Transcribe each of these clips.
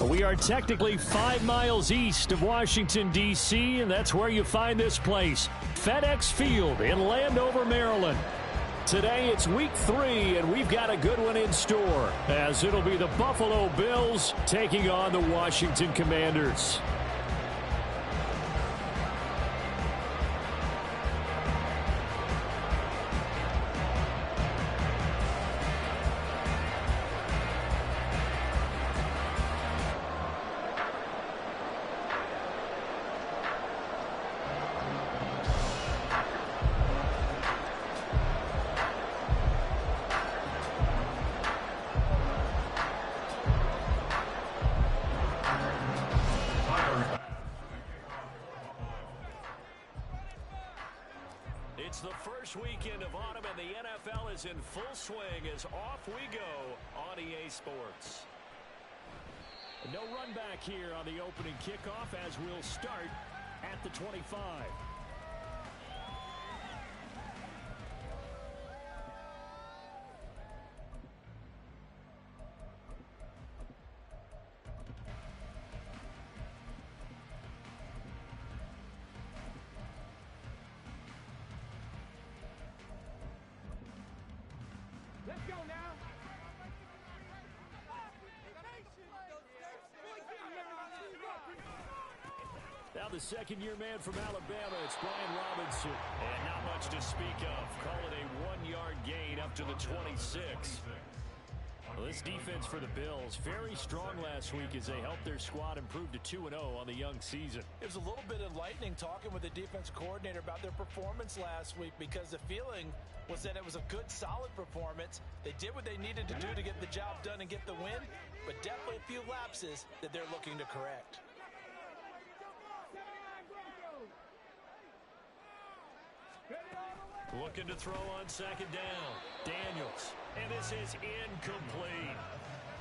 We are technically 5 miles east of Washington, D.C., and that's where you find this place, FedEx Field in Landover, Maryland. Today it's week 3, and we've got a good one in store, as it'll be the Buffalo Bills taking on the Washington Commanders. It's the first weekend of autumn, and the NFL is in full swing as off we go on EA Sports. No run back here on the opening kickoff as we'll start at the 25. Let's go now. Now the second-year man from Alabama, it's Brian Robinson. And not much to speak of. Call it a 1-yard gain up to the 26. Well, this defense for the Bills, very strong last week as they helped their squad improve to 2-0 on the young season. It was a little bit enlightening talking with the defense coordinator about their performance last week, because the feeling was that it was a good, solid performance. They did what they needed to do to get the job done and get the win, but definitely a few lapses that they're looking to correct. Looking to throw on second down. Daniels. And this is incomplete.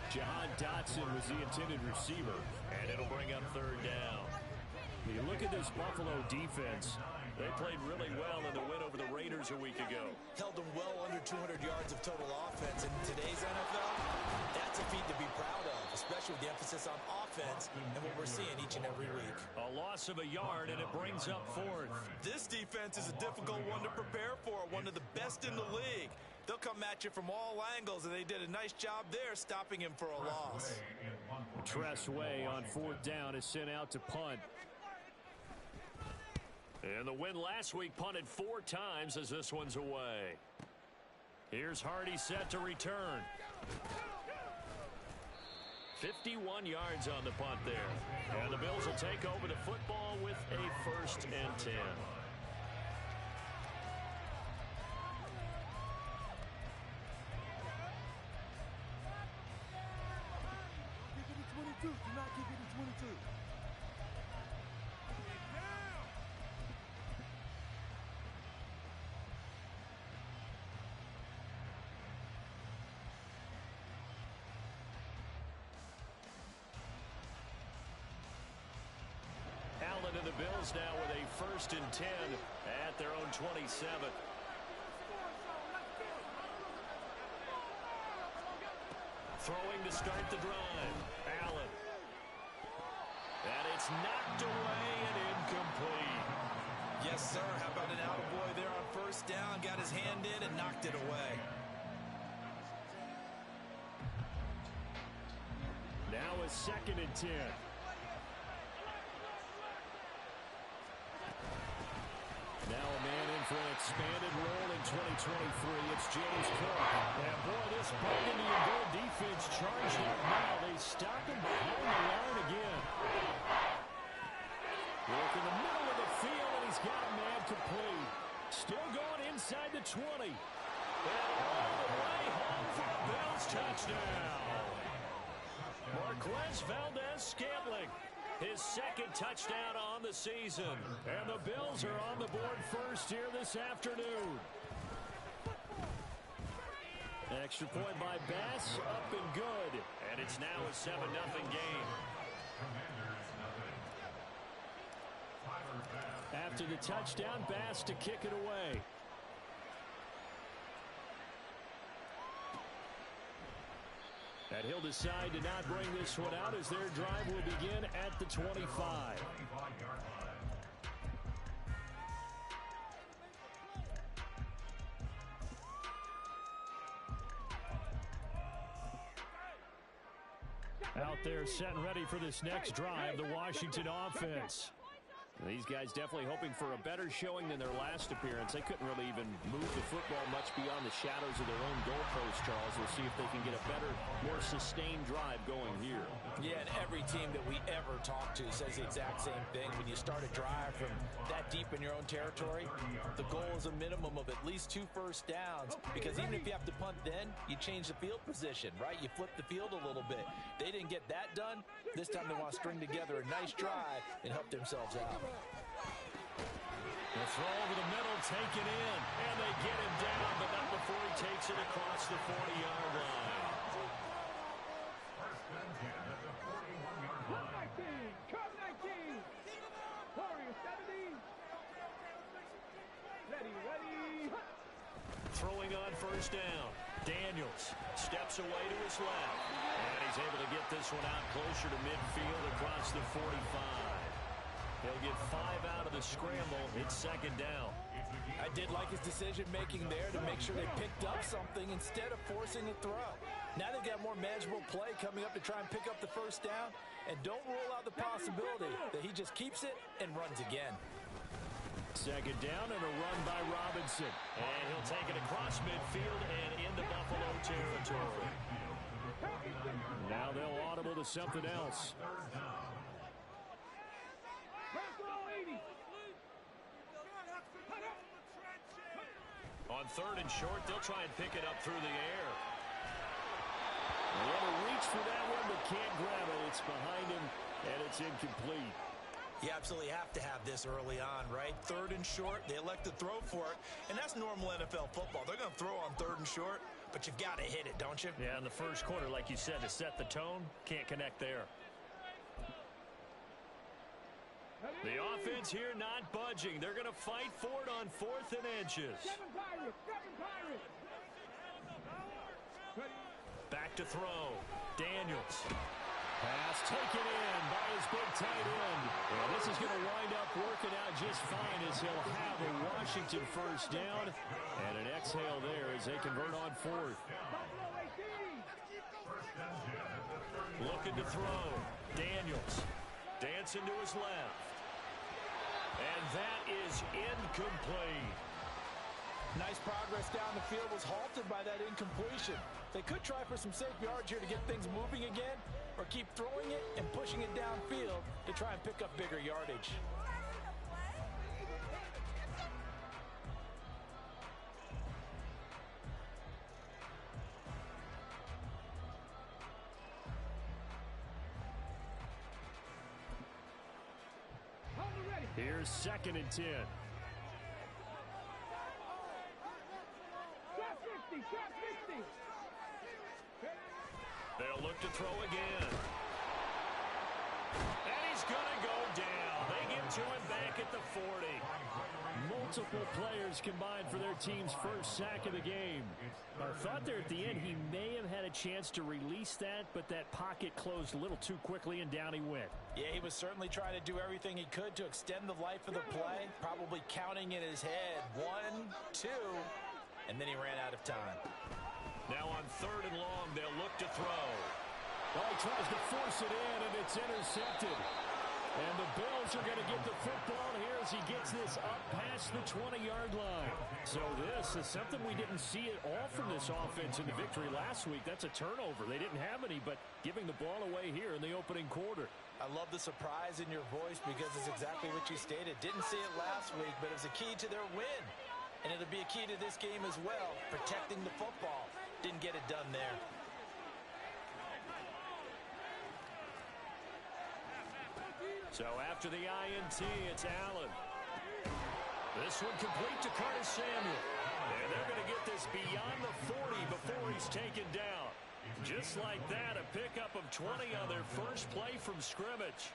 Jahan Dotson was the intended receiver, and it'll bring up third down. You look at this Buffalo defense. They played really well in the win over the Raiders a week ago. Held them well under 200 yards of total offense. In today's NFL, that's a feat to be proud of, especially with the emphasis on offense and what we're seeing each and every week. A loss of a yard, and it brings up fourth. This defense is a difficult one to prepare for, one of the best in the league. They'll come at you from all angles, and they did a nice job there stopping him for a loss. Tress Way on fourth down is sent out to punt. And the win last week punted 4 times as this one's away. Here's Hardy set to return. 51 yards on the punt there. And the Bills will take over the football with a 1st and 10. Do not kick it to 22. Allen and the Bills now with a 1st and 10 at their own 27. Throwing to start the drive. Allen. And it's knocked away and incomplete. Yes, sir. How about an attaboy there on 1st down? Got his hand in and knocked it away. Now a 2nd and 10. Now a man in for an expanded role in 2023. It's James Cook. And boy, this Burgundy and gold defense charged out now. They stop him behind the line again. Work in the middle of the field, and he's got a man complete. Still going inside the 20. And all the way home for a Bills touchdown. Marquez Valdez-Scantling. His 2nd touchdown on the season. And the Bills are on the board first here this afternoon. Extra point by Bass, up and good. And it's now a 7-0 game. After the touchdown, Bass to kick it away. And he'll decide to not bring this one out as their drive will begin at the 25. Out there set and ready for this next drive, the Washington offense. These guys definitely hoping for a better showing than their last appearance. They couldn't really even move the football much beyond the shadows of their own goalpost, Charles. We'll see if they can get a better, more sustained drive going here. Yeah, and every team that we ever talk to says the exact same thing. When you start a drive from that deep in your own territory, the goal is a minimum of at least 2 first downs, because even if you have to punt then, you change the field position, right? You flip the field a little bit. They didn't get that done. This time they want to string together a nice drive and help themselves out. The throw over the middle, taken in, and they get him down, but not before he takes it across the 40-yard line. Come 19. Warrior 70. Ready. Throwing on first down. Daniels steps away to his left, and he's able to get this one out closer to midfield across the 45. He'll get 5 out of the scramble. It's second down. I did like his decision-making there to make sure they picked up something instead of forcing a throw. Now they've got more manageable play coming up to try and pick up the first down, and don't rule out the possibility that he just keeps it and runs again. Second down and a run by Robinson. And he'll take it across midfield and into Buffalo territory. Now they'll audible to something else. On third and short, they'll try and pick it up through the air. They want to reach for that one, but can't grab it. It's behind him, and it's incomplete. You absolutely have to have this early on, right? Third and short, they elect to throw for it, and that's normal NFL football. They're going to throw on third and short, but you've got to hit it, don't you? Yeah, in the first quarter, like you said, to set the tone, can't connect there. The offense here not budging. They're going to fight for it on 4th and inches. Back to throw. Daniels. Pass taken in by his big tight end. And this is going to wind up working out just fine as he'll have a Washington first down. And an exhale there as they convert on 4th. Looking to throw. Daniels. Dancing to his left. And that is incomplete. Nice progress down the field was halted by that incompletion. They could try for some safe yards here to get things moving again, or keep throwing it and pushing it downfield to try and pick up bigger yardage. Here's 2nd and 10. They'll look to throw again. And he's going to go down. They get to him back at the 40. Multiple players combined for their team's first sack of the game. I thought there at the end he may have had a chance to release that, but that pocket closed a little too quickly and down he went. Yeah, he was certainly trying to do everything he could to extend the life of the play, probably counting in his head 1, 2, and then he ran out of time. Now on 3rd and long, they'll look to throw. Well, he tries to force it in, and it's intercepted. And the Bills are going to get the football here as he gets this up past the 20-yard line. So this is something we didn't see at all from this offense in the victory last week. That's a turnover. They didn't have any, but giving the ball away here in the opening quarter. I love the surprise in your voice because it's exactly what you stated. Didn't see it last week, but it was a key to their win. And it'll be a key to this game as well, protecting the football. Didn't get it done there. So after the INT, it's Allen. This one complete to Curtis Samuel. And they're going to get this beyond the 40 before he's taken down. Just like that, a pickup of 20 on their first play from scrimmage.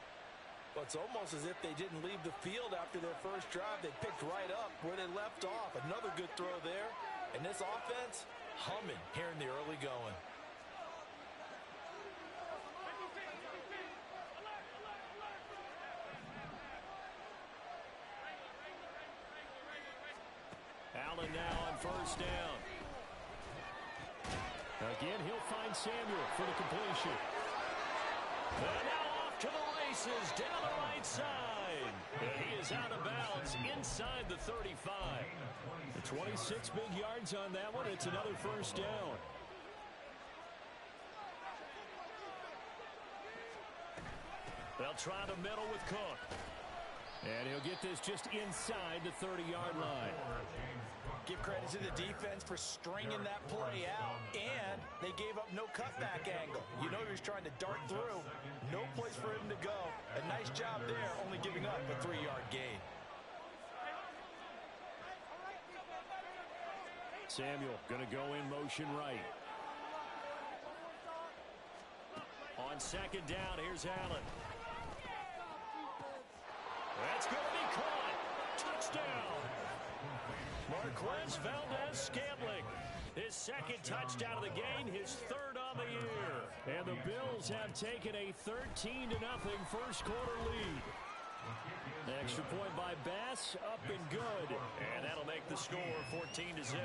Well, it's almost as if they didn't leave the field after their first drive. They picked right up where they left off. Another good throw there. And this offense, humming here in the early going. Allen now on first down. Again, he'll find Samuel for the completion. And now off to the races down the right side. And he is out of bounds inside the 35. The 26 big yards on that one. It's another first down. They'll try the middle with Cook. And he'll get this just inside the 30-yard line. Give credit to the defense for stringing that play out, and they gave up no cutback angle. You know he was trying to dart through. No place for him to go. A nice job there, only giving up a 3-yard gain. Samuel going to go in motion right. On second down, here's Allen. That's going to be caught. Touchdown. Marquez Valdes-Scantling. His second touchdown of the game, his third on the year. And the Bills have taken a 13-0 first quarter lead. The extra point by Bass, up and good. And that'll make the score 14-0.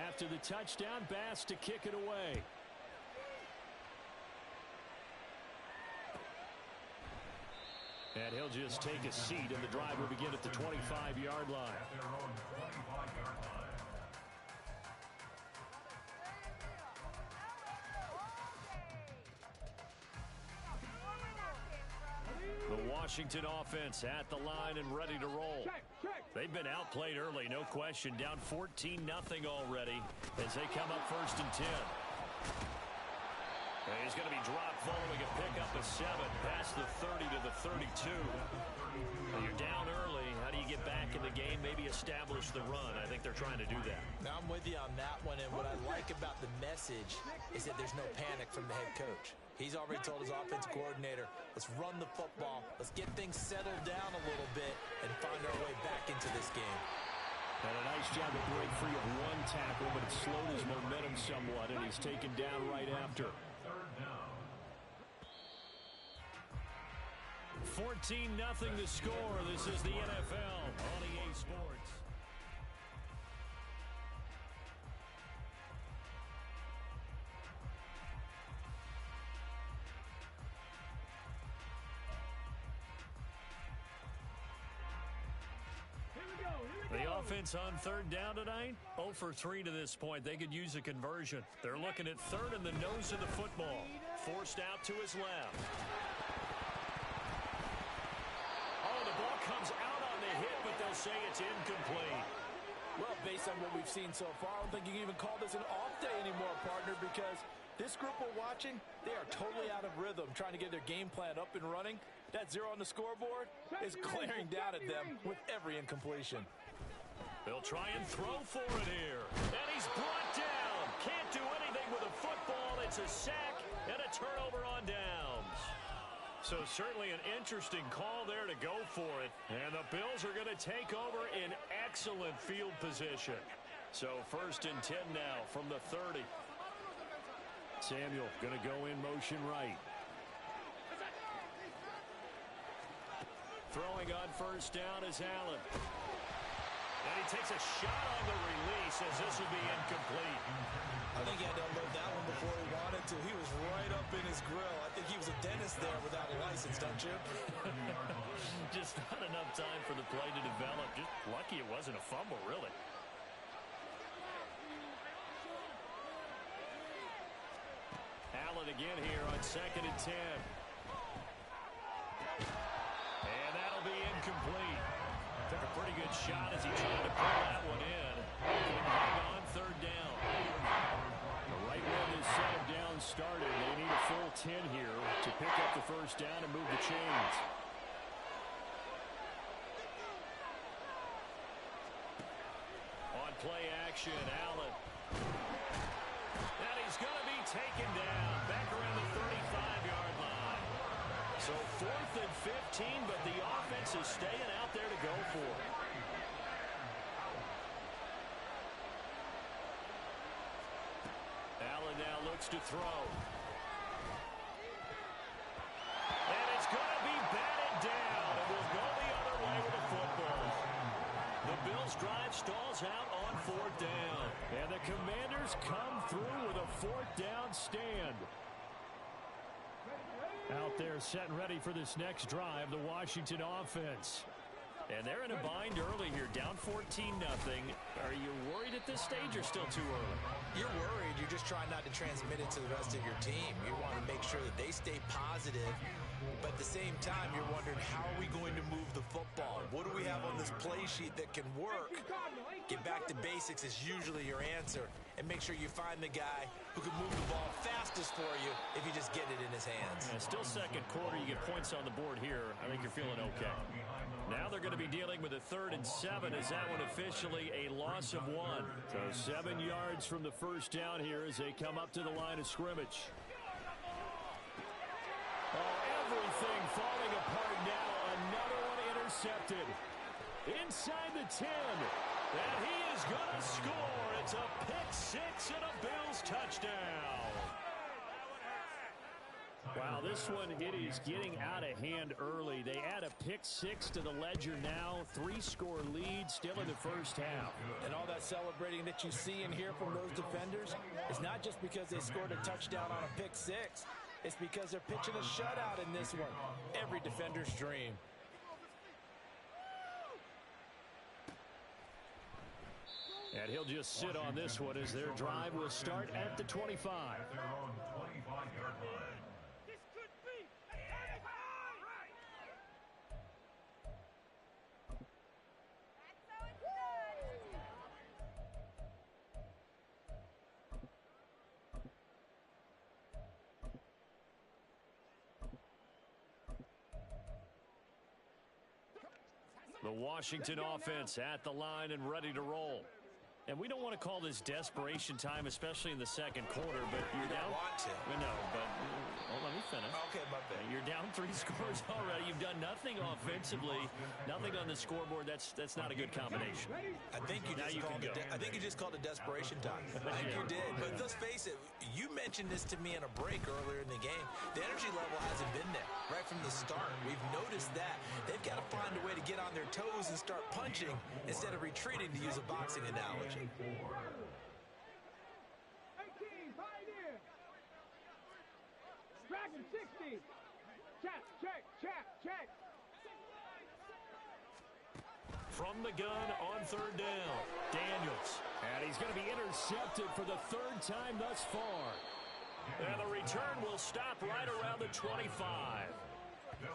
After the touchdown, Bass to kick it away. And he'll just take a seat, and the drive will begin at the 25-yard line. The Washington offense at the line and ready to roll. They've been outplayed early, no question. Down 14-0 already as they come up first and 10. And he's going to be dropped following a pickup of 7 past the 30 to the 32. When you're down early, how do you get back in the game, maybe establish the run? I think they're trying to do that. Now I'm with you on that one, and what I like about the message is that there's no panic from the head coach. He's already told his offensive coordinator, let's run the football, let's get things settled down a little bit and find our way back into this game. And a nice job to break free of one tackle, but it slowed his momentum somewhat, and he's taken down right after. 14-0 the score. This is the NFL on EA Sports. The offense on third down tonight, 0 for 3 to this point. They could use a conversion. They're looking at third in the nose of the football. Forced out to his left. Oh, the ball comes out on the hit, but they'll say it's incomplete. Well, based on what we've seen so far, I don't think you can even call this an off day anymore, partner, because this group we're watching, they are totally out of rhythm, trying to get their game plan up and running. That 0 on the scoreboard is glaring down at them with every incompletion. They'll try and throw for it here. And he's brought down. Can't do anything with a football. It's a sack and a turnover on downs. So certainly an interesting call there to go for it. And the Bills are going to take over in excellent field position. So first and 10 now from the 30. Samuel going to go in motion right. Throwing on first down is Allen. And he takes a shot on the release as this will be incomplete. I think he had to unload that one before he wanted to. He was right up in his grill. I think he was a dentist there without a license, don't you? Just not enough time for the play to develop. Just lucky it wasn't a fumble, really. Allen again here on second and 10. And that'll be incomplete. Took a pretty good shot as he tried to pull that one in. Couldn't hang on third down. The right when this set of downs started. They need a full 10 here to pick up the first down and move the chains. On play action, Allen. And he's going to be taken down back around the 35-yard line. So 4th and 15, but the offense is staying out there to go for it. Allen now looks to throw. And it's going to be batted down, and we'll go the other way with the football. The Bills drive balls out on 4th down. And the Commanders come through with a 4th down stand. Out there set and ready for this next drive, the Washington offense. And they're in a bind early here, down 14-0. Are you worried at this stage or still too early? You're worried. You're just trying not to transmit it to the rest of your team. You want to make sure that they stay positive. But at the same time, you're wondering, how are we going to move the football? What do we have on this play sheet that can work? Get back to basics is usually your answer. And make sure you find the guy who can move the ball fastest for you if you just get it in his hands. Yeah, still second quarter. You get points on the board here. I think you're feeling okay. Now they're going to be dealing with a 3rd and 7 as that one officially a loss of 1. So 7 yards from the first down here as they come up to the line of scrimmage. Oh, everything falling apart now. Another one intercepted. Inside the 10. And he is going to score. It's a pick 6 and a Bills touchdown. Wow, this one, it is getting out of hand early. They add a pick 6 to the ledger now. 3-score lead still in the first half. And all that celebrating that you see and hear from those defenders is not just because they scored a touchdown on a pick 6. It's because they're pitching a shutout in this one. Every defender's dream. And he'll just sit on this one as their drive will start at the 25. The Washington offense at the line and ready to roll. And we don't want to call this desperation time, especially in the second quarter, but you're down. Want to. No, but let me finish. Okay, my bad. You're down 3 scores already. You've done nothing offensively, nothing on the scoreboard. That's not a good combination. I think you just called it desperation time. I think you did. But let's face it, you mentioned this to me in a break earlier in the game. The energy level hasn't been there right from the start. We've noticed that. They've got to find a way to get on their toes and start punching instead of retreating, to use a boxing analogy. 18, Pioneer. Dragon 60. Check, check, check, check. From the gun on 3rd down, Daniels. And he's going to be intercepted for the 3rd time thus far. And the return will stop right around the 25.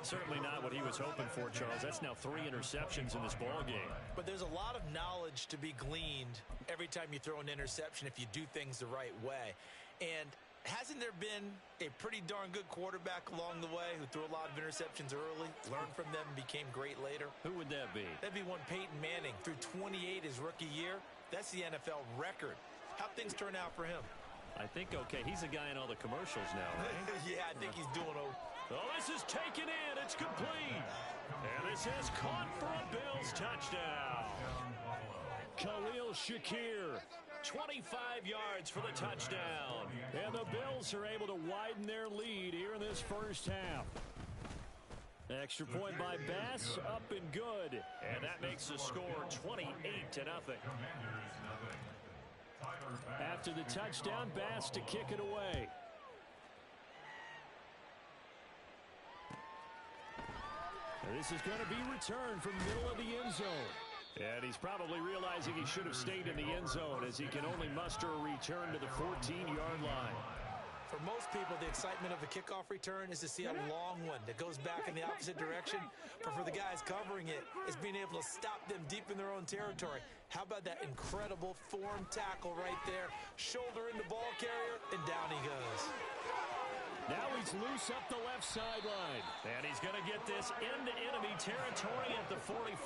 Certainly not what he was hoping for, Charles. That's now 3 interceptions in this ball game. But there's a lot of knowledge to be gleaned every time you throw an interception if you do things the right way. And hasn't there been a pretty darn good quarterback along the way who threw a lot of interceptions early, learned from them, and became great later? Who would that be? That'd be one Peyton Manning. Threw 28 his rookie year. That's the NFL record. How'd things turn out for him? I think okay. He's a guy in all the commercials now, right? Yeah, I think he's doing okay. Oh, this is taken in. It's complete. And this is caught for a Bills touchdown. Khalil Shakir, 25 yards for the touchdown. And the Bills are able to widen their lead here in this first half. Extra point by Bass, up and good. And that makes the score 28-0. After the touchdown, Bass to kick it away. And this is going to be returned from middle of the end zone. And he's probably realizing he should have stayed in the end zone as he can only muster a return to the 14-yard line. For most people, the excitement of a kickoff return is to see a long one that goes back in the opposite direction. But for the guys covering it, it's being able to stop them deep in their own territory. How about that incredible form tackle right there? Shoulder into ball carrier, and down he goes. Now he's loose up the left sideline. And he's going to get this into enemy territory at the 45.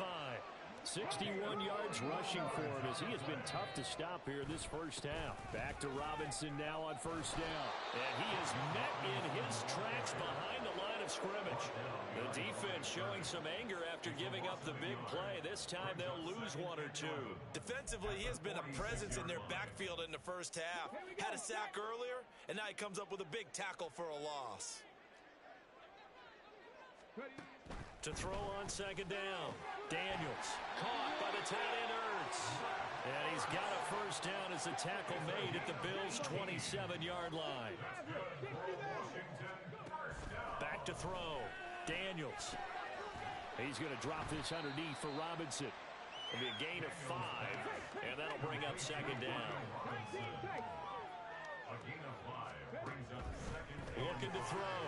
61 yards rushing for him as he has been tough to stop here this first half. Back to Robinson now on first down. And he is met in his tracks behind the line of scrimmage. The defense showing some anger after giving up the big play. This time they'll lose 1 or 2. Defensively, he has been a presence in their backfield in the first half. Had a sack earlier, and now he comes up with a big tackle for a loss. To throw on second down. Daniels caught by the tight end Ertz. And he's got a first down as the tackle made at the Bills' 27-yard line. Back to throw. Daniels. He's going to drop this underneath for Robinson. It'll be a gain of 5, and that'll bring up second down. Looking to throw.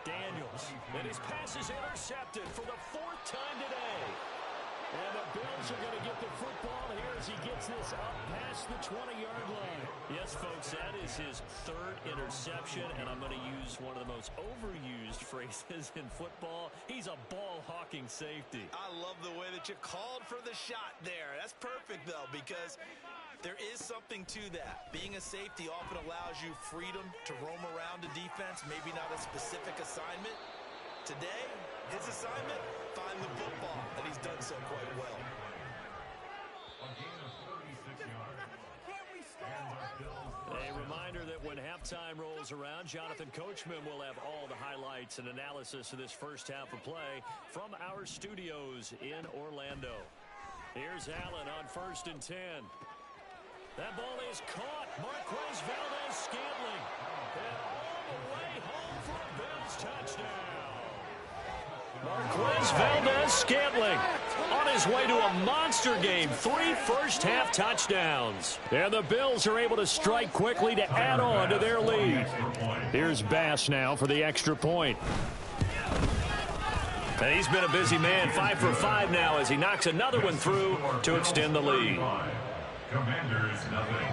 Daniels. And his pass is intercepted for the 4th time today. And the Bills are going to get the football here as he gets this up past the 20-yard line. Yes, folks, that is his 3rd interception, and I'm going to use one of the most overused phrases in football. He's a ball-hawking safety. I love the way that you called for the shot there. That's perfect, though, because there is something to that. Being a safety often allows you freedom to roam around the defense, maybe not a specific assignment. Today, his assignment, find the football, and he's done so quite well. A reminder that when halftime rolls around, Jonathan Coachman will have all the highlights and analysis of this first half of play from our studios in Orlando. Here's Allen on 1st and 10. That ball is caught. Marquez Valdes-Scantling. And all the way home for a Bills touchdown. Marquez Valdes-Scantling on his way to a monster game. 3 first-half touchdowns. And the Bills are able to strike quickly to add on to their lead. Here's Bass now for the extra point. And he's been a busy man, 5 for 5 now as he knocks another one through to extend the lead. Commanders nothing.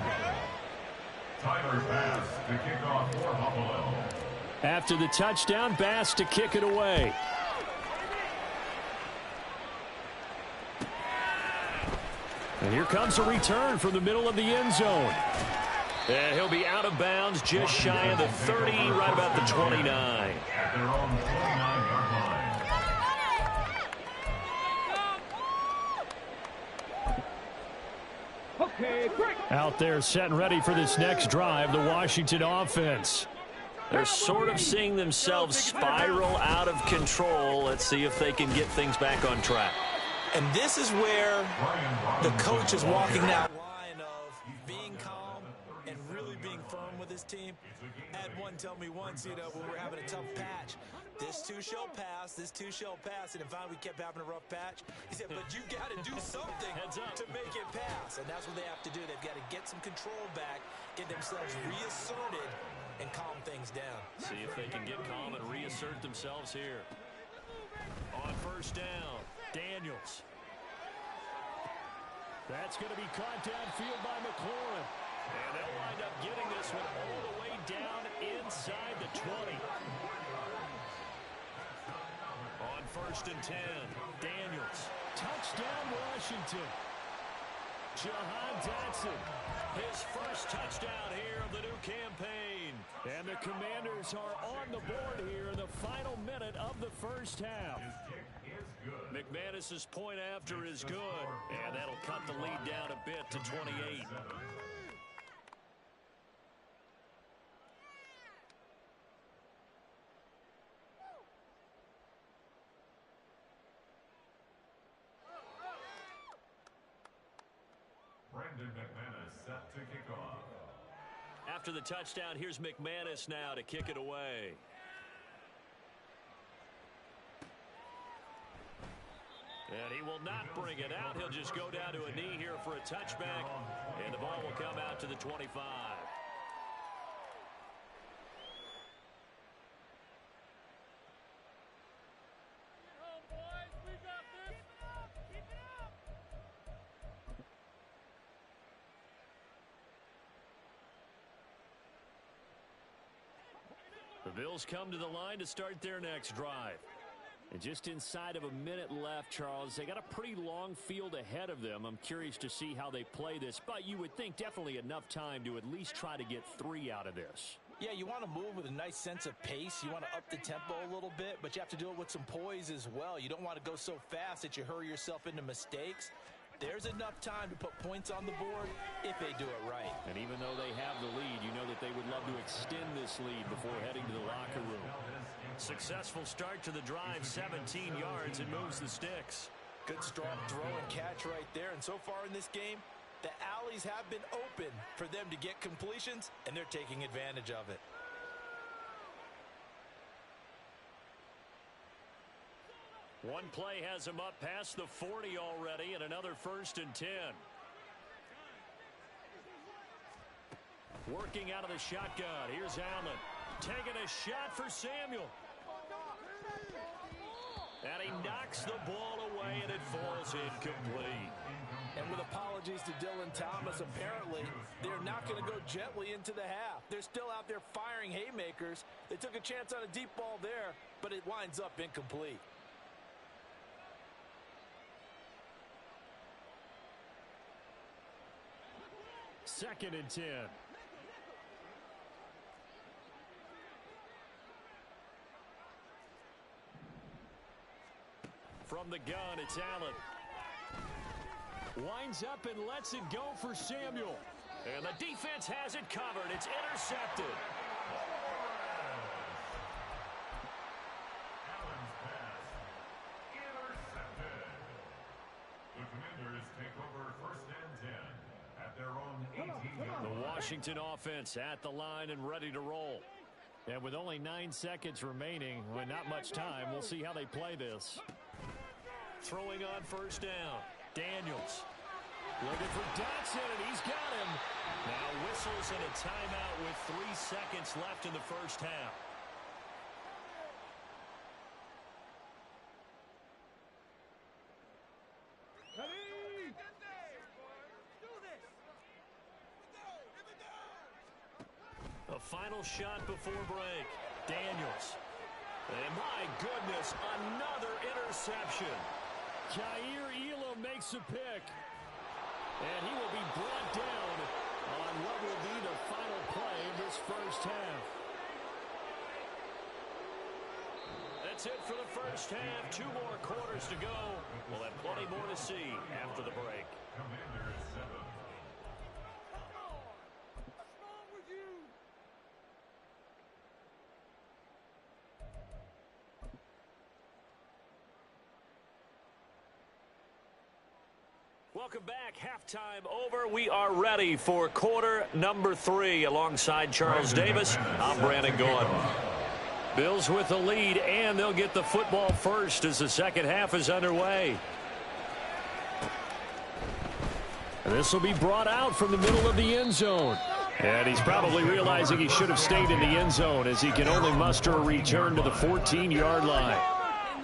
Tyler Bass to kick off for Buffalo. After the touchdown, Bass to kick it away. And here comes a return from the middle of the end zone. And he'll be out of bounds just shy of the 30, right about the 29. At their own 29-yard line. Okay, great. Out there set and ready for this next drive, the Washington offense. They're sort of seeing themselves spiral out of control. Let's see if they can get things back on track. And this is where the coach is walking that line of being calm and really being firm with his team. I had one tell me once, when we're having a tough patch, this too shall pass, this too shall pass. And if we kept having a rough patch, he said, but you got to do something to make it pass. And that's what they have to do. They've got to get some control back, get themselves reasserted, and calm things down. See if they can get calm and reassert themselves here. On 1st down, Daniels. That's going to be caught downfield by McLaurin. And they'll wind up getting this one all the way down inside the 20. On 1st and 10, Daniels. Touchdown, Washington. Jahan Dotson, his first touchdown here of the new campaign. And the Commanders are on the board here in the final minute of the first half. McManus's point after is good, and that'll cut the lead down a bit to 28. Brandon McManus set to kick off. After the touchdown, here's McManus now to kick it away. And he will not bring it out. He'll just go down to a knee here for a touchback, and the ball will come out to the 25. The Bills come to the line to start their next drive. And just inside of a minute left, Charles, they got a pretty long field ahead of them. I'm curious to see how they play this, but you would think definitely enough time to at least try to get 3 out of this. Yeah, you want to move with a nice sense of pace. You want to up the tempo a little bit, but you have to do it with some poise as well. You don't want to go so fast that you hurry yourself into mistakes. There's enough time to put points on the board if they do it right. And even though they have the lead, you know that they would love to extend this lead before heading to the locker room. Successful start to the drive, 17 yards, and moves the sticks. Good strong throw and catch right there. And so far in this game, the alleys have been open for them to get completions, and they're taking advantage of it. One play has him up past the 40 already, and another 1st and 10. Working out of the shotgun. Here's Allen. Taking a shot for Samuel. And he knocks the ball away, and it falls incomplete. And with apologies to Dylan Thomas, apparently they're not going to go gently into the half. They're still out there firing haymakers. They took a chance on a deep ball there, but it winds up incomplete. Second and 10. From the gun, it's Allen. Winds up and lets it go for Samuel. And the defense has it covered. It's intercepted. Allen's pass. Intercepted. The Commanders take over 1st and 10 at their own 18-yard line. The Washington offense at the line and ready to roll. And with only 9 seconds remaining, with not much time, we'll see how they play this. Throwing on 1st down. Daniels. Looking for Dotson, and he's got him. Now whistles and a timeout with 3 seconds left in the 1st half. A final shot before break. Daniels. And my goodness, another interception. Jair Elam makes a pick. And he will be brought down on what will be the final play of this 1st half. That's it for the 1st half. 2 more quarters to go. We'll have plenty more to see after the break. Commanders 7. Welcome back. Halftime over. We are ready for quarter number 3. Alongside Charles Davis, I'm Brandon Gaudin. Bills with the lead, and they'll get the football first as the second half is underway. This will be brought out from the middle of the end zone. And he's probably realizing he should have stayed in the end zone as he can only muster a return to the 14-yard line.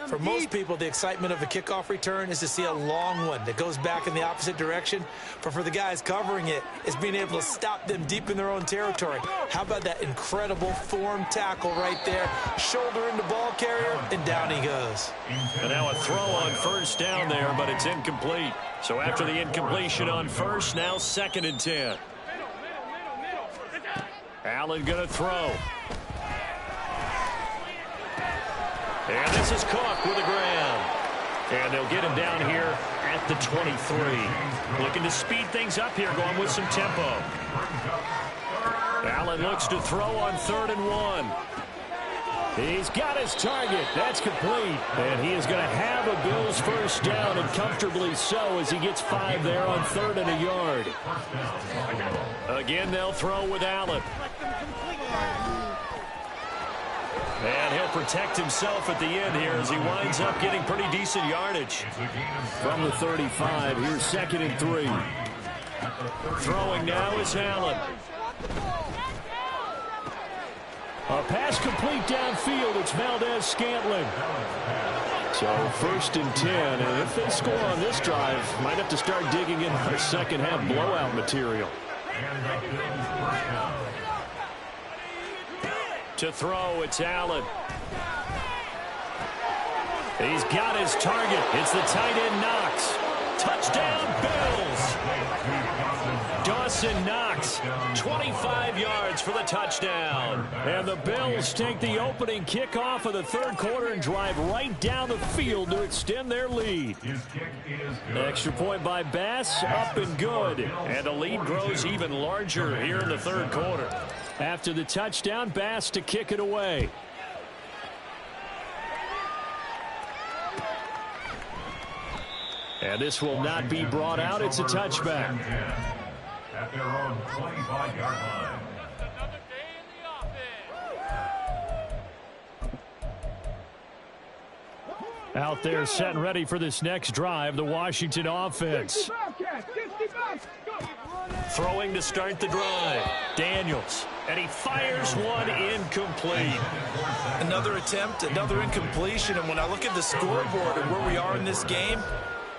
For most people, the excitement of a kickoff return is to see a long one that goes back in the opposite direction. But for the guys covering it, it's being able to stop them deep in their own territory. How about that incredible form tackle right there? Shoulder into ball carrier, and down he goes. And now a throw on 1st down there, but it's incomplete. So after the incompletion on 1st, now 2nd and 10. Allen going to throw. And this is Cook with the ground. And they'll get him down here at the 23. Looking to speed things up here, going with some tempo. Allen looks to throw on 3rd and 1. He's got his target. That's complete. And he is going to have a Bills 1st down, and comfortably so, as he gets 5 there on 3rd and a yard. Again, they'll throw with Allen. And he'll protect himself at the end here as he winds up getting pretty decent yardage. From the 35, here's 2nd and 3. Throwing now is Allen. A pass complete downfield. It's Valdez-Scantling. So 1st and 10. And if they score on this drive, might have to start digging in their second half blowout material. To throw, it's Allen. He's got his target. It's the tight end Knox. Touchdown, Bills. Dawson Knox, 25 yards for the touchdown. And the Bills take the opening kickoff of the 3rd quarter and drive right down the field to extend their lead. Extra point by Bass, up and good. And the lead grows even larger here in the 3rd quarter. After the touchdown, Bass to kick it away. And this will not be brought out. It's a touchback. At their own 25-yard line. Out there set and ready for this next drive, the Washington offense. Throwing to start the drive. Daniels. And he fires one incomplete. Another attempt, another incompletion. And when I look at the scoreboard and where we are in this game,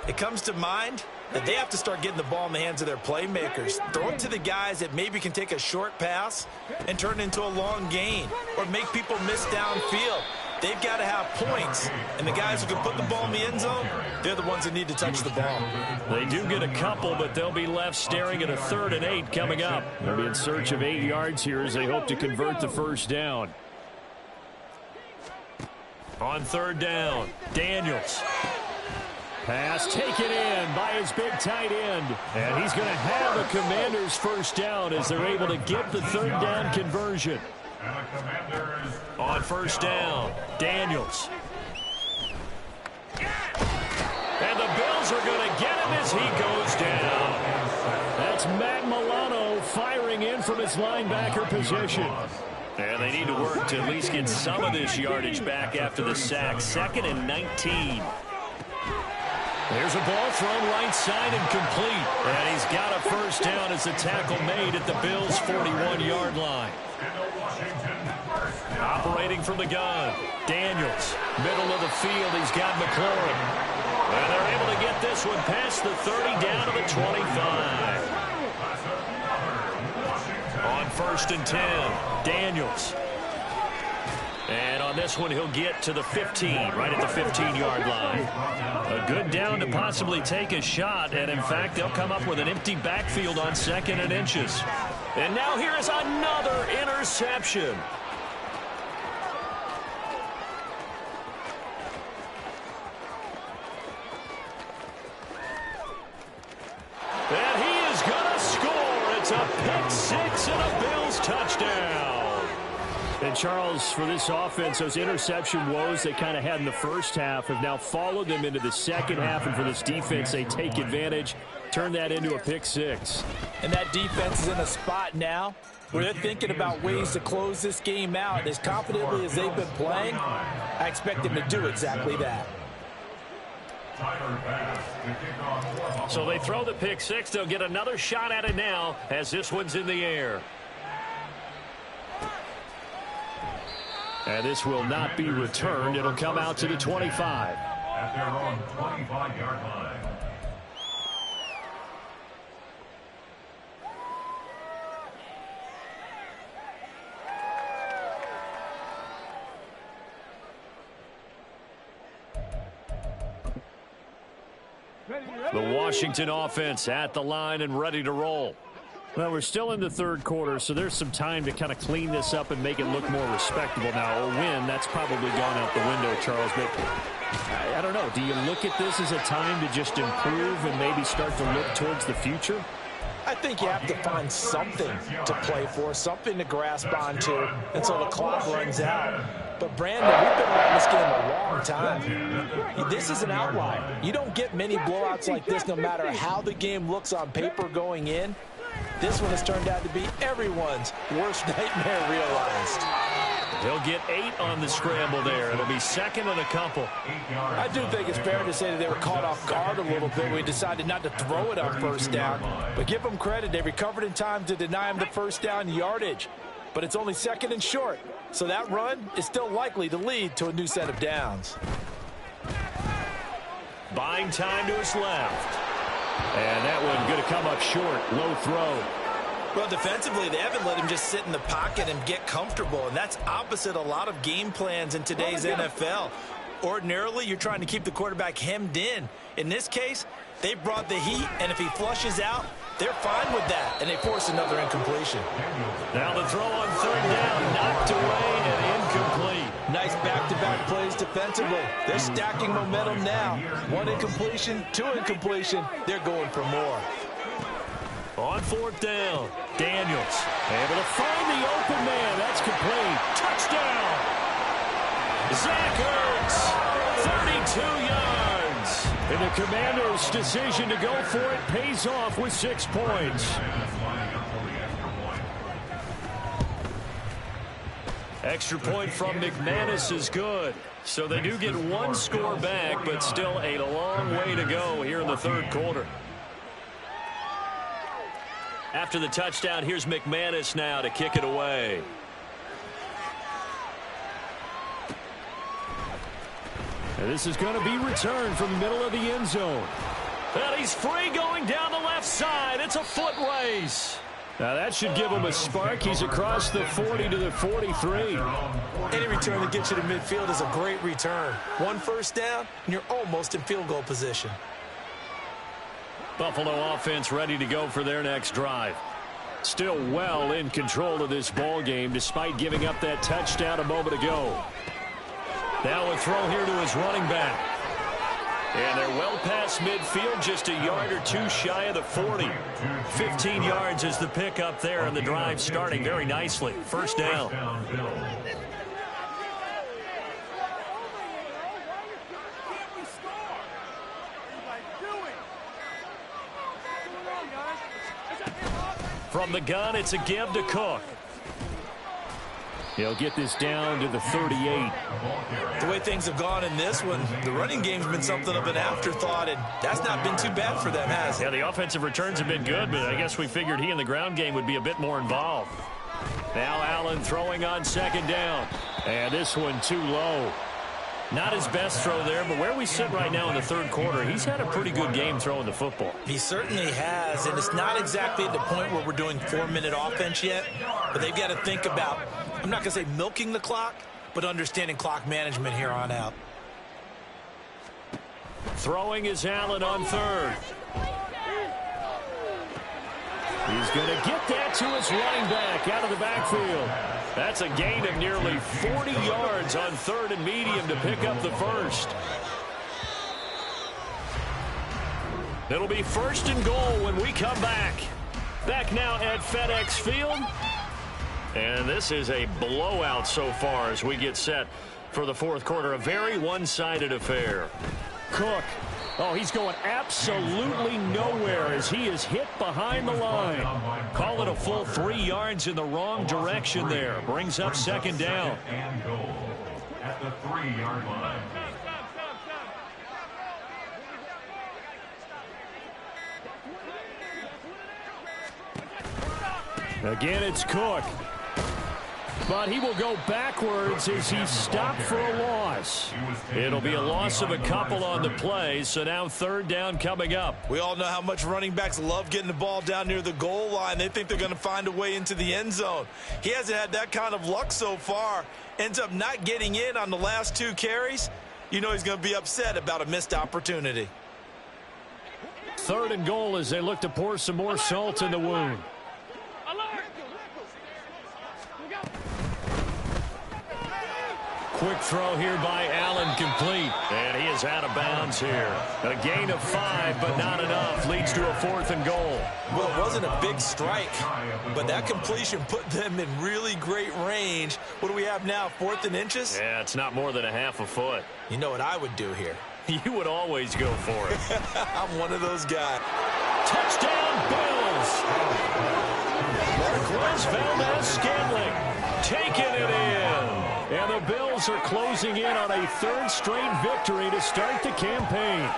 it comes to mind that they have to start getting the ball in the hands of their playmakers. Throw it to the guys that maybe can take a short pass and turn it into a long gain or make people miss downfield. They've got to have points, and the guys who can put the ball in the end zone, they're the ones that need to touch the ball. They do get a couple, but they'll be left staring at a 3rd and 8 coming up. They'll be in search of 8 yards here as they hope to convert the first down. On 3rd down, Daniels. Pass taken in by his big tight end. And he's going to have a Commanders first down as they're able to get the 3rd down conversion. On 1st down, Daniels. And the Bills are going to get him as he goes down. That's Matt Milano firing in from his linebacker position. And they need to work to at least get some of this yardage back after the sack. 2nd and 19. There's a ball thrown right side and complete. And he's got a first down as the tackle made at the Bills' 41-yard line. Operating from the gun, Daniels. Middle of the field, he's got McLaurin. And they're able to get this one past the 30 down to the 25. On 1st and 10, Daniels. And on this one, he'll get to the 15, right at the 15-yard line. A good down to possibly take a shot, and in fact, they'll come up with an empty backfield on 2nd and inches. And now here is another interception. And he is going to score. It's a pick-6 and a Bills touchdown. And, Charles, for this offense, those interception woes they kind of had in the first half have now followed them into the second half. And for this defense, they take advantage, turn that into a pick-6. And that defense is in a spot now where they're thinking about ways to close this game out. As confidently as they've been playing, I expect them to do exactly that. So they throw the pick-6. They'll get another shot at it now as this one's in the air. And this will not be returned. It'll come out to the 25. At their own 25-yard line. The Washington offense at the line and ready to roll. Well, we're still in the 3rd quarter, so there's some time to kind of clean this up and make it look more respectable. Now, a win, that's probably gone out the window, Charles. But I don't know. Do you look at this as a time to just improve and maybe start to look towards the future? I think you have to find something to play for, something to grasp onto until the clock runs out. But, Brandon, we've been around this game a long time. This is an outlier. You don't get many blowouts like this no matter how the game looks on paper going in. This one has turned out to be everyone's worst nightmare realized. He'll get 8 on the scramble there. It'll be 2nd and a couple. I do think it's fair to say that they were caught off guard a little bit when we decided not to throw it on 1st down. But give them credit. They recovered in time to deny him the first down yardage. But it's only 2nd and short. So that run is still likely to lead to a new set of downs. Buying time to his left. And that one going to come up short. Low throw. Well, defensively, they haven't let him just sit in the pocket and get comfortable, and that's opposite a lot of game plans in today's NFL. Ordinarily, you're trying to keep the quarterback hemmed in. In this case, they brought the heat, and if he flushes out, they're fine with that, and they force another incompletion. Now the throw on 3rd down, knocked away and incomplete. Nice back-to-back plays defensively. They're stacking momentum now. 1 incompletion, 2 incompletion. They're going for more. On 4th down, Daniels able to find the open man. That's complete. Touchdown! Zach Ertz, 32 yards. And the Commandos' decision to go for it pays off with 6 points. Extra point from McManus is good. So they do get 1 score back, but still a long way to go here in the third quarter. After the touchdown, here's McManus now to kick it away. And this is going to be returned from the middle of the end zone. And he's free going down the left side. It's a foot race. Now that should give him a spark. He's across the 40 to the 43. Any return that gets you to midfield is a great return. 1 first down, and you're almost in field goal position. Buffalo offense ready to go for their next drive. Still well in control of this ball game despite giving up that touchdown a moment ago. Now a throw here to his running back. And they're well past midfield, just a yard or 2 shy of the 40. 15 yards is the pickup there, and the drive starting very nicely. First down. From the gun, it's a give to Cook. He'll get this down to the 38. The way things have gone in this one, the running game's been something of an afterthought, and that's not been too bad for them, has it? Yeah, the offensive returns have been good, but I guess we figured he in the ground game would be a bit more involved. Now Allen throwing on second down. And this one too low. Not his best throw there, but where we sit right now in the third quarter, he's had a pretty good game throwing the football. He certainly has, and it's not exactly at the point where we're doing 4-minute offense yet, but they've got to think about, I'm not going to say milking the clock, but understanding clock management here on out. Throwing is Allen on third. He's going to get that to his running back out of the backfield. That's a gain of nearly 40 yards on third and medium to pick up the first. It'll be first and goal when we come back. Back now at FedEx Field. And this is a blowout so far as we get set for the fourth quarter. A very one-sided affair. Cook. Oh, he's going absolutely nowhere as he is hit behind the line. Call it a full 3 yards in the wrong direction there. Brings up second down. And goal at the 3-yard line. Again, it's Cook. But he will go backwards as he's stopped for a loss. It'll be a loss of a couple on the play, so now third down coming up. We all know how much running backs love getting the ball down near the goal line. They think they're going to find a way into the end zone. He hasn't had that kind of luck so far. Ends up not getting in on the last 2 carries. You know he's going to be upset about a missed opportunity. Third and goal as they look to pour some more salt in the wound. Quick throw here by Allen, complete. And he is out of bounds here. A gain of 5, but not enough. Leads to a 4th and goal. Well, it wasn't a big strike, but that completion put them in really great range. What do we have now, 4th and inches? Yeah, it's not more than a half a foot. You know what I would do here? You would always go for it. I'm one of those guys. Touchdown, Bills! Marquez Valdez-Scantling taking it in. And the Bills are closing in on a 3rd straight victory to start the campaign.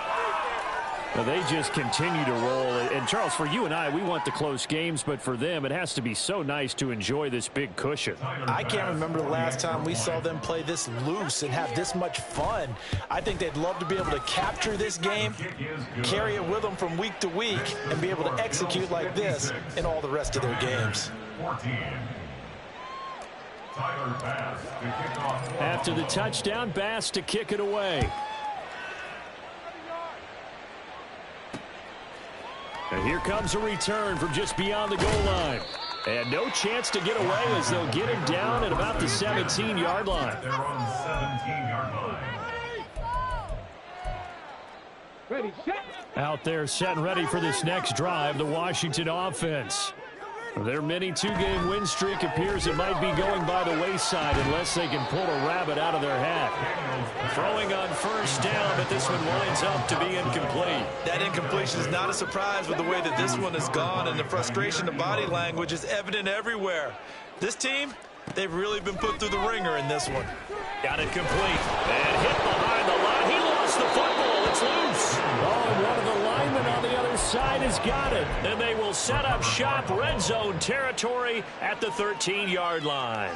Well, they just continue to roll. And, Charles, for you and I, we want the close games, but for them, it has to be so nice to enjoy this big cushion. I can't remember the last time we saw them play this loose and have this much fun. I think they'd love to be able to capture this game, carry it with them from week to week, and be able to execute like this in all the rest of their games. 14. Tyler Bass to kick off. After the touchdown, Bass to kick it away. And here comes a return from just beyond the goal line. And no chance to get away as they'll get him down at about the 17-yard line. They're on the 17-yard line. Ready, set. Out there set and ready for this next drive, the Washington offense. Their mini two-game win streak appears it might be going by the wayside unless they can pull a rabbit out of their hat. Throwing on first down, but this one winds up to be incomplete. That incompletion is not a surprise with the way that this one has gone, and the frustration of body language is evident everywhere. This team, they've really been put through the ringer in this one. Got it complete. And hit behind the line. He lost the football. It's loose. Oh, and one of the linemen on the other side has got it. And they will set up shop, red zone territory at the 13-yard line.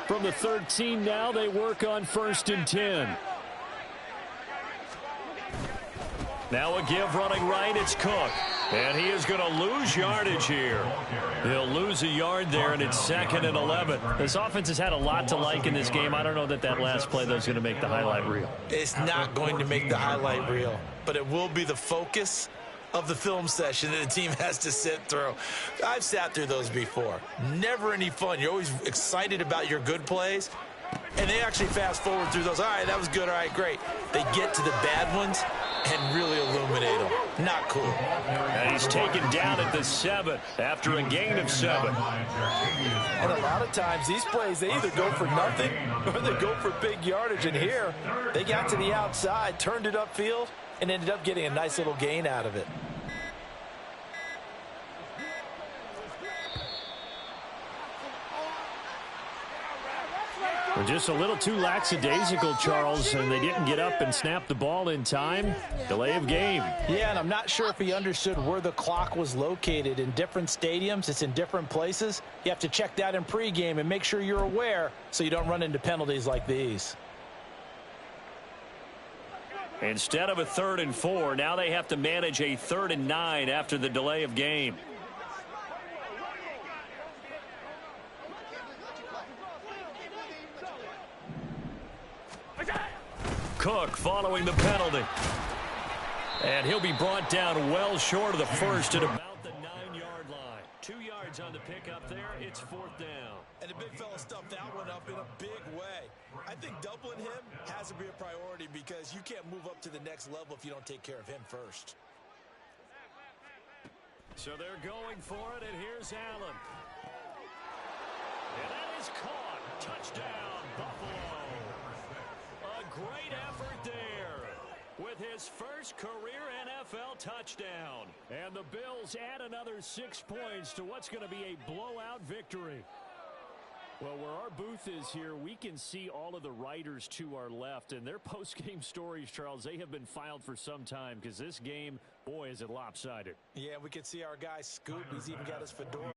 From the 13 now, they work on 1st and 10. Now a give running right, it's Cook. And he is going to lose yardage here. He'll lose a yard there, and it's 2nd and 11. This offense has had a lot to like in this game. I don't know that last play, though, is going to make the highlight reel. It's not going to make the highlight reel, but it will be the focus of the film session that the team has to sit through. I've sat through those before. Never any fun. You're always excited about your good plays, and they actually fast forward through those. All right, that was good. All right, great. They get to the bad ones and really illuminate them. Not cool. And he's taken down at the 7 after a gain of 7. And a lot of times these plays, they either go for nothing or they go for big yardage. And here, they got to the outside, turned it upfield, and ended up getting a nice little gain out of it. Just a little too lackadaisical, Charles, and they didn't get up and snap the ball in time. Delay of game. Yeah, and I'm not sure if he understood where the clock was located. In different stadiums, it's in different places. You have to check that in pregame and make sure you're aware so you don't run into penalties like these. Instead of a 3rd and 4, now they have to manage a 3rd and 9 after the delay of game. Cook following the penalty. And he'll be brought down well short of the first at about the 9-yard line. 2 yards on the pickup there. It's 4th down. And the big fella stuffed that one up in a big way. I think doubling him has to be a priority because you can't move up to the next level if you don't take care of him first. So they're going for it, and here's Allen. And that is caught. Touchdown, Buffalo. A great effort there with his first career NFL touchdown. And the Bills add another 6 points to what's going to be a blowout victory. Well, where our booth is here, we can see all of the writers to our left. And their post-game stories, Charles, they have been filed for some time because this game, boy, is it lopsided. Yeah, we can see our guy Scoop. He's even got his fedora.